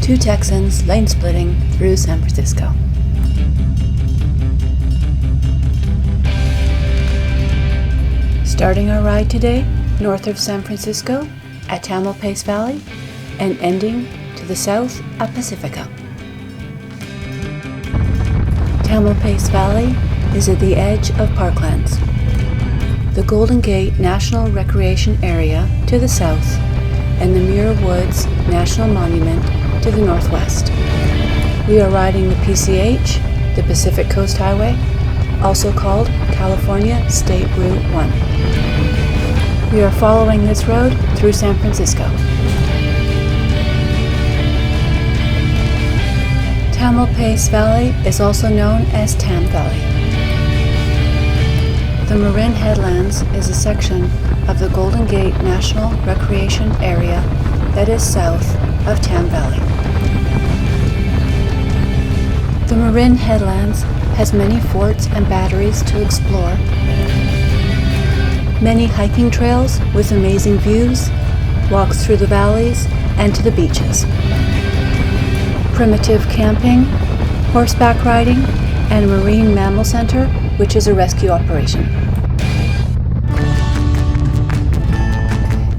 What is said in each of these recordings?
Two Texans lane splitting through San Francisco. Starting our ride today north of San Francisco at Tamalpais Valley and ending to the south at Pacifica. Tamalpais Valley is at the edge of parklands. The Golden Gate National Recreation Area to the south and the Muir Woods National Monument to the northwest. We are riding the PCH, the Pacific Coast Highway, also called California State Route 1. We are following this road through San Francisco. Tamalpais Valley is also known as Tam Valley. The Marin Headlands is a section of the Golden Gate National Recreation Area that is south of Tam Valley. The Marin Headlands has many forts and batteries to explore, many hiking trails with amazing views, walks through the valleys and to the beaches, primitive camping, horseback riding, and a marine mammal center, which is a rescue operation.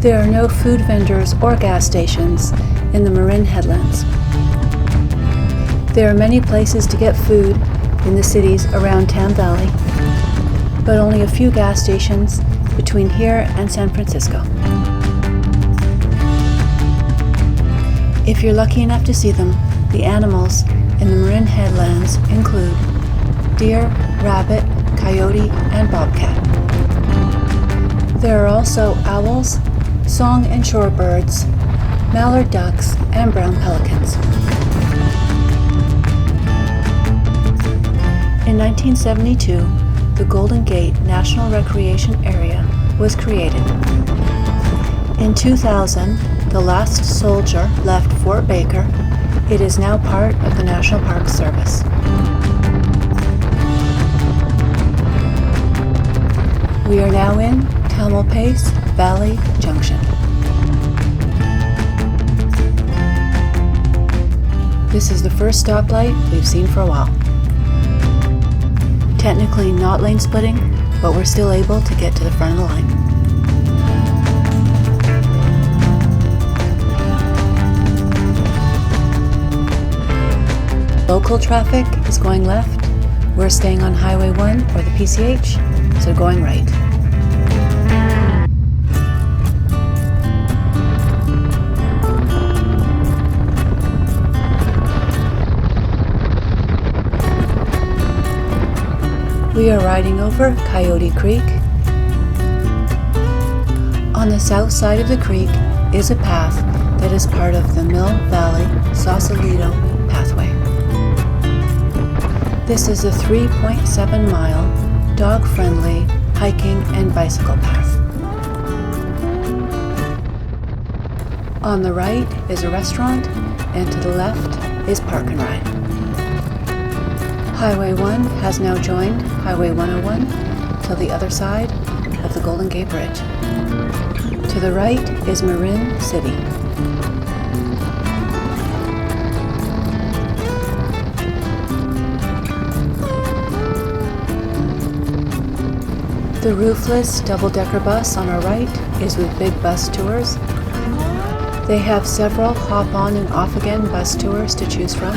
There are no food vendors or gas stations in the Marin Headlands. There are many places to get food in the cities around Tam Valley, but only a few gas stations between here and San Francisco. If you're lucky enough to see them, the animals in the Marin Headlands include deer, rabbit, coyote, and bobcat. There are also owls, song and shorebirds, mallard ducks, and brown pelicans. In 1972, the Golden Gate National Recreation Area was created. In 2000, the last soldier left Fort Baker. It is now part of the National Park Service. We are now in Tamalpais Valley Junction. This is the first stoplight we've seen for a while. Technically not lane splitting, but we're still able to get to the front of the line. Local traffic is going left. We're staying on Highway 1 or the PCH, so going right. We are riding over Coyote Creek. On the south side of the creek is a path that is part of the Mill Valley Sausalito pathway. This is a 3.7-mile, dog-friendly hiking and bicycle path. On the right is a restaurant, and to the left is Park and Ride. Highway 1 has now joined Highway 101 to the other side of the Golden Gate Bridge. To the right is Marin City. The roofless double-decker bus on our right is with Big Bus Tours. They have several hop-on and off-again bus tours to choose from,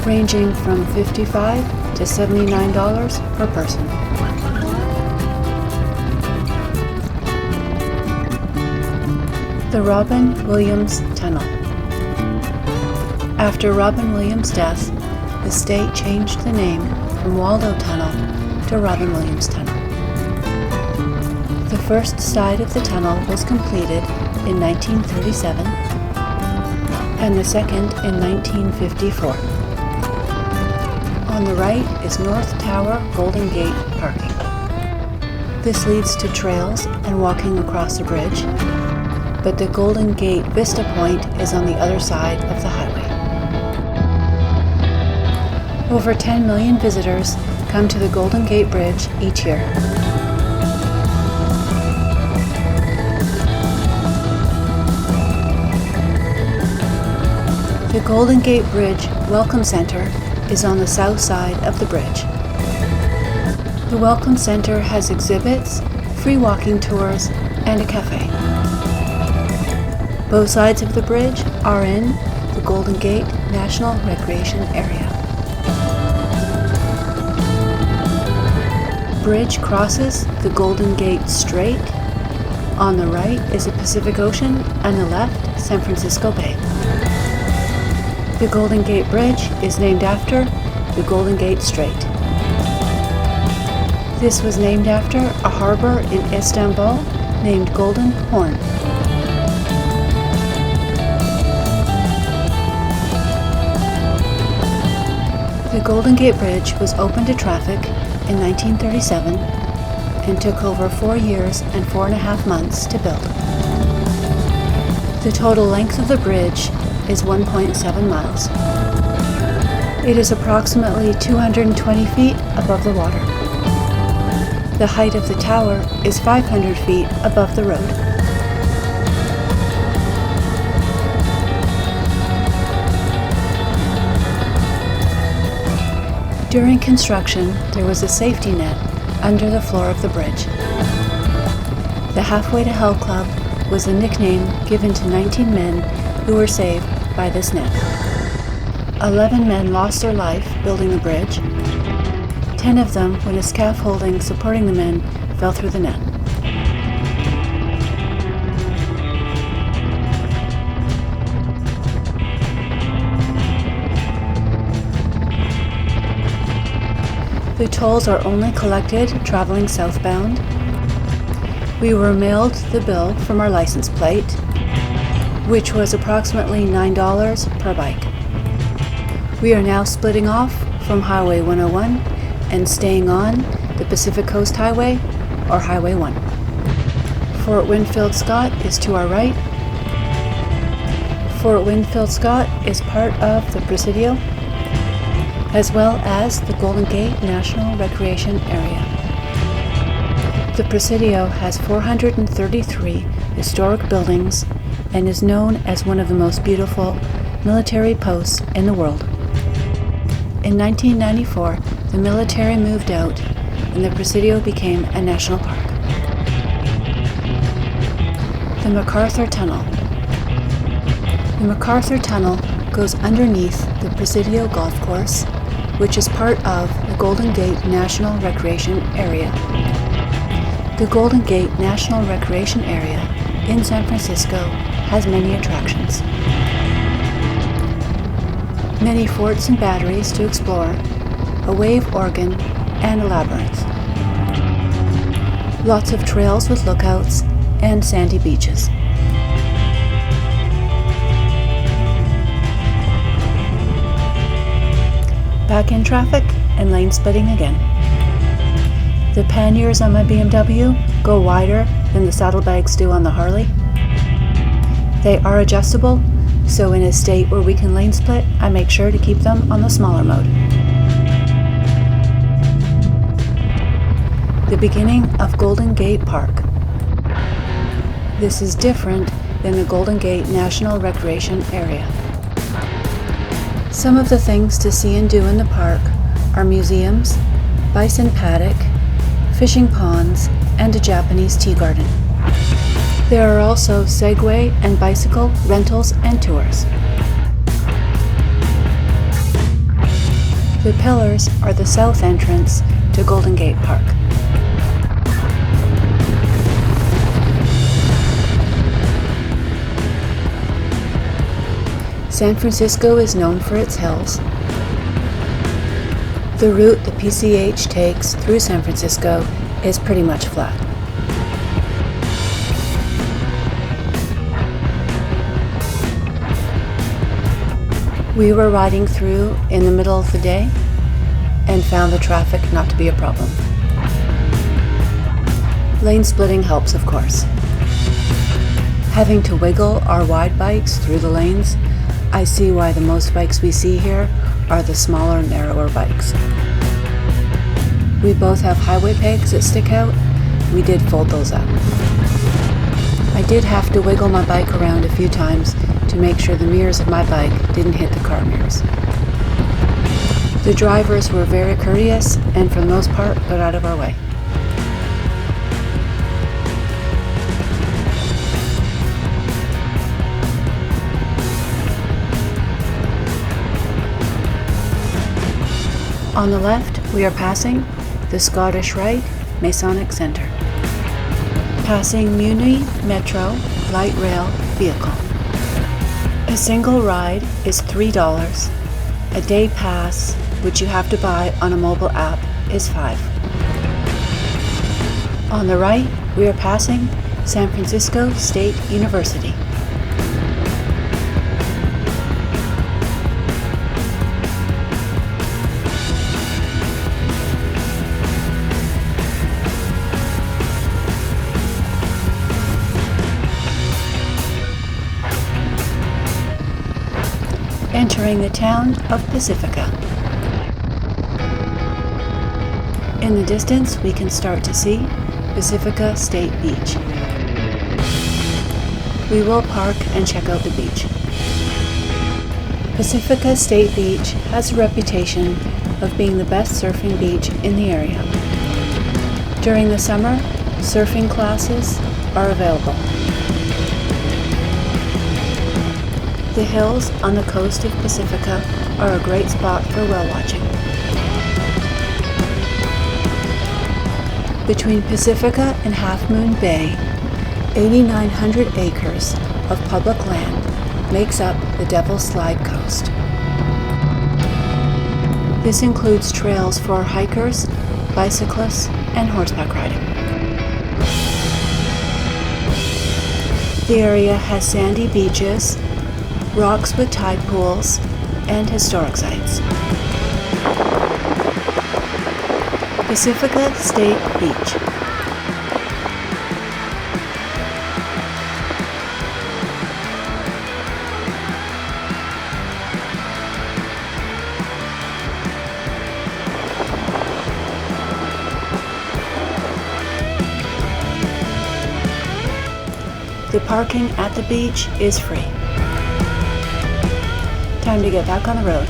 ranging from $55 to $79 per person. The Robin Williams Tunnel. After Robin Williams' death, the state changed the name from Waldo Tunnel to Robin Williams Tunnel. The first side of the tunnel was completed in 1937 and the second in 1954. On the right is North Tower Golden Gate parking. This leads to trails and walking across the bridge, but the Golden Gate Vista Point is on the other side of the highway. Over 10 million visitors come to the Golden Gate Bridge each year. The Golden Gate Bridge Welcome Center is on the south side of the bridge. The Welcome Center has exhibits, free walking tours, and a cafe. Both sides of the bridge are in the Golden Gate National Recreation Area. Bridge crosses the Golden Gate Strait. On the right is the Pacific Ocean, and the left, San Francisco Bay. The Golden Gate Bridge is named after the Golden Gate Strait. This was named after a harbor in Istanbul named Golden Horn. The Golden Gate Bridge was opened to traffic in 1937 and took over 4 years and 4.5 months to build. The total length of the bridge is 1.7 miles. It is approximately 220 feet above the water. The height of the tower is 500 feet above the road. During construction, there was a safety net under the floor of the bridge. The Halfway to Hell Club was a nickname given to 19 men who were saved by this net. 11 men lost their life building the bridge. 10 of them when a scaffolding supporting the men fell through the net. The tolls are only collected traveling southbound. We were mailed the bill from our license plate, which was approximately $9 per bike. We are now splitting off from Highway 101 and staying on the Pacific Coast Highway, or Highway 1. Fort Winfield Scott is to our right. Fort Winfield Scott is part of the Presidio, as well as the Golden Gate National Recreation Area. The Presidio has 433 historic buildings and is known as one of the most beautiful military posts in the world. In 1994, the military moved out and the Presidio became a national park. The MacArthur Tunnel. The MacArthur Tunnel goes underneath the Presidio Golf Course, which is part of the Golden Gate National Recreation Area. The Golden Gate National Recreation Area in San Francisco has many attractions. Many forts and batteries to explore, a wave organ, and a labyrinth. Lots of trails with lookouts and sandy beaches. Back in traffic and lane splitting again. The panniers on my BMW go wider than the saddlebags do on the Harley. They are adjustable, so in a state where we can lane split, I make sure to keep them on the smaller mode. The beginning of Golden Gate Park. This is different than the Golden Gate National Recreation Area. Some of the things to see and do in the park are museums, bison paddock, fishing ponds, and a Japanese tea garden. There are also Segway and bicycle rentals and tours. The pillars are the south entrance to Golden Gate Park. San Francisco is known for its hills. The route the PCH takes through San Francisco is pretty much flat. We were riding through in the middle of the day and found the traffic not to be a problem. Lane splitting helps, of course. Having to wiggle our wide bikes through the lanes, I see why the most bikes we see here are the smaller, narrower bikes. We both have highway pegs that stick out. We did fold those up. I did have to wiggle my bike around a few times to make sure the mirrors of my bike didn't hit the car mirrors. The drivers were very courteous and for the most part got out of our way. On the left, we are passing the Scottish Rite Masonic Centre. Passing Muni Metro light rail vehicle. A single ride is $3. A day pass, which you have to buy on a mobile app, is $5. On the right, we are passing San Francisco State University. Entering the town of Pacifica. In the distance, we can start to see Pacifica State Beach. We will park and check out the beach. Pacifica State Beach has a reputation of being the best surfing beach in the area. During the summer, surfing classes are available. The hills on the coast of Pacifica are a great spot for whale watching. Between Pacifica and Half Moon Bay, 8,900 acres of public land makes up the Devil's Slide Coast. This includes trails for hikers, bicyclists, and horseback riding. The area has sandy beaches, rocks with tide pools, and historic sites. Pacifica State Beach. The parking at the beach is free. Time to get back on the road.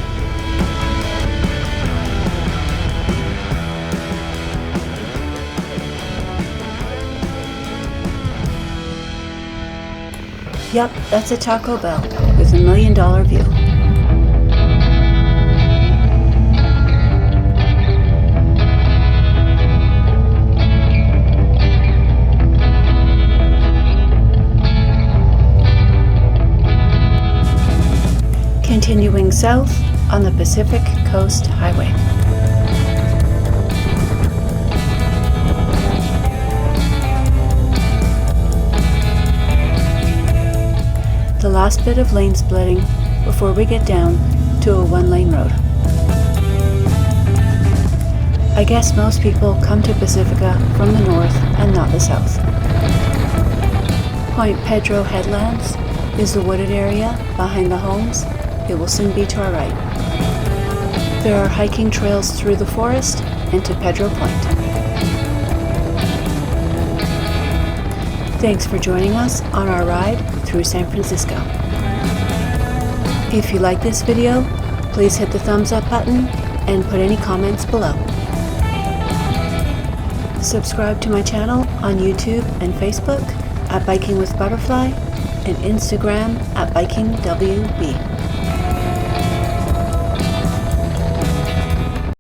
Yep, that's a Taco Bell with $1 million view. Continuing south on the Pacific Coast Highway. The last bit of lane splitting before we get down to a one-lane road. I guess most people come to Pacifica from the north and not the south. Point Pedro Headlands is the wooded area behind the homes. It will soon be to our right. There are hiking trails through the forest and to Pedro Point. Thanks for joining us on our ride through San Francisco. If you like this video, please hit the thumbs up button and put any comments below. Subscribe to my channel on YouTube and Facebook at Biking with Butterfly and Instagram at BikingWB.